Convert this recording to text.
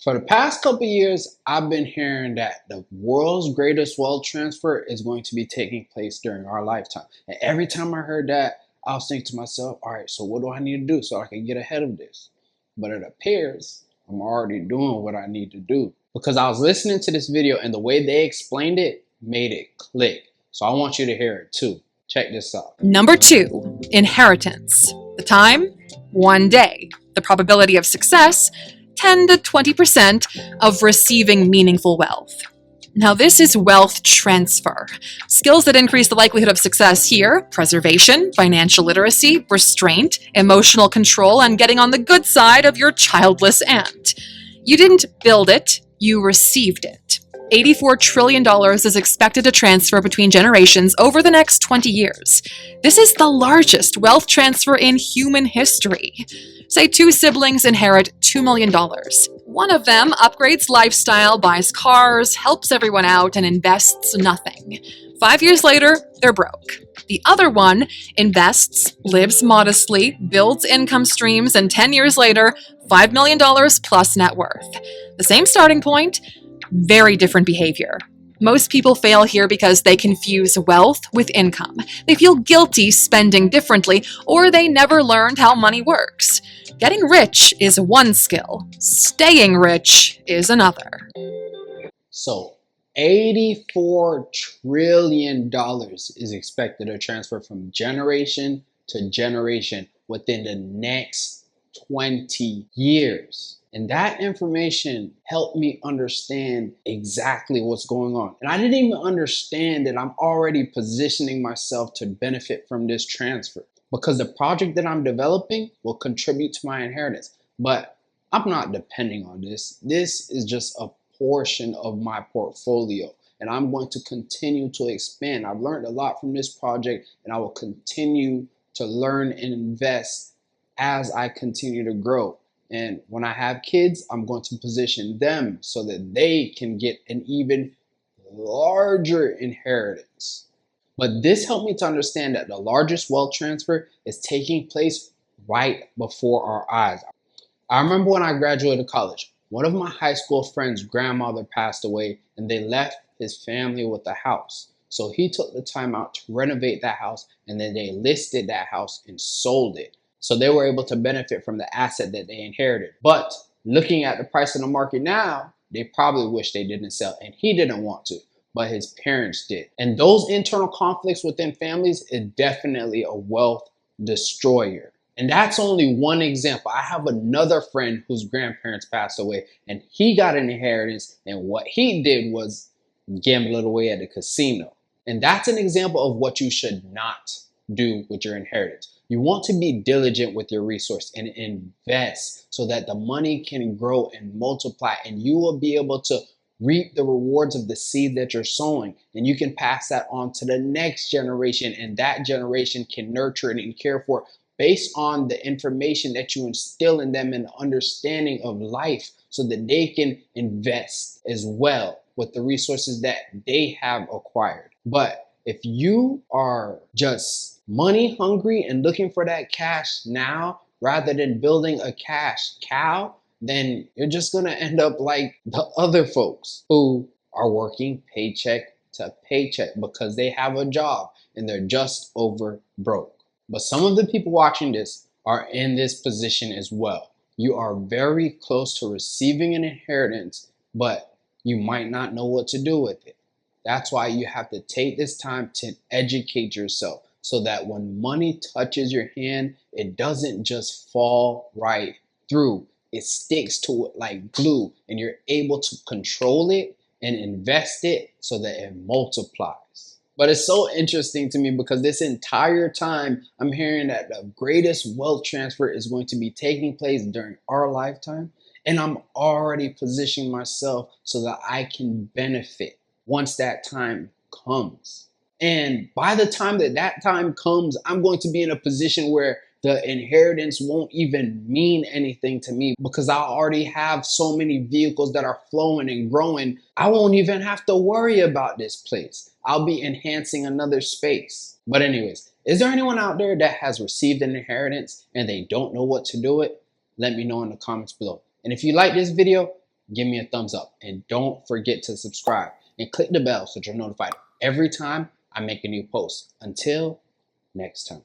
For the past couple years, I've been hearing that the world's greatest wealth transfer is going to be taking place during our lifetime. And every time I heard that, I was thinking to myself, all right, so what do I need to do so I can get ahead of this? But it appears I'm already doing what I need to do because I was listening to this video and the way they explained it made it click. So I want you to hear it too. Check this out. Number 2, inheritance. The time, 1 day. The probability of success, 10 to 20% of receiving meaningful wealth. Now, this is wealth transfer. Skills that increase the likelihood of success here: preservation, financial literacy, restraint, emotional control, and getting on the good side of your childless aunt. You didn't build it, you received it. $84 trillion is expected to transfer between generations over the next 20 years. This is the largest wealth transfer in human history. Say 2 siblings inherit $2 million. One of them upgrades lifestyle, buys cars, helps everyone out, and invests nothing. 5 years later, they're broke. The other one invests, lives modestly, builds income streams, and 10 years later, $5 million plus net worth. The same starting point, very different behavior. Most people fail here because they confuse wealth with income. They feel guilty spending differently, or they never learned how money works. Getting rich is one skill. Staying rich is another. So $84 trillion is expected to transfer from generation to generation within the next 20 years. And that information helped me understand exactly what's going on. And I didn't even understand that I'm already positioning myself to benefit from this transfer because the project that I'm developing will contribute to my inheritance. But I'm not depending on this. This is just a portion of my portfolio, and I'm going to continue to expand. I've learned a lot from this project, and I will continue to learn and invest as I continue to grow. And when I have kids, I'm going to position them so that they can get an even larger inheritance. But this helped me to understand that the largest wealth transfer is taking place right before our eyes. I remember when I graduated college, one of my high school friends' grandmother passed away and they left his family with a house. So he took the time out to renovate that house, and then they listed that house and sold it. So they were able to benefit from the asset that they inherited. But looking at the price in the market now, they probably wish they didn't sell, and he didn't want to, but his parents did. And those internal conflicts within families is definitely a wealth destroyer. And that's only one example. I have another friend whose grandparents passed away, and he got an inheritance, and what he did was gamble it away at the casino. And that's an example of what you should not do with your inheritance. You want to be diligent with your resource and invest so that the money can grow and multiply, and you will be able to reap the rewards of the seed that you're sowing, and you can pass that on to the next generation, and that generation can nurture it and care for it based on the information that you instill in them and the understanding of life, so that they can invest as well with the resources that they have acquired. But if you are just money hungry and looking for that cash now rather than building a cash cow, then you're just going to end up like the other folks who are working paycheck to paycheck because they have a job and they're just over broke. But some of the people watching this are in this position as well. You are very close to receiving an inheritance, but you might not know what to do with it. That's why you have to take this time to educate yourself so that when money touches your hand, it doesn't just fall right through. It sticks to it like glue, and you're able to control it and invest it so that it multiplies. But it's so interesting to me because this entire time I'm hearing that the greatest wealth transfer is going to be taking place during our lifetime, and I'm already positioning myself so that I can benefit once that time comes. And by the time that time comes, I'm going to be in a position where the inheritance won't even mean anything to me because I already have so many vehicles that are flowing and growing. I won't even have to worry about this place. I'll be enhancing another space. But anyways, is there anyone out there that has received an inheritance and they don't know what to do with it? Let me know in the comments below. And if you like this video, give me a thumbs up. And don't forget to subscribe and click the bell so you're notified every time I make a new post. Until next time.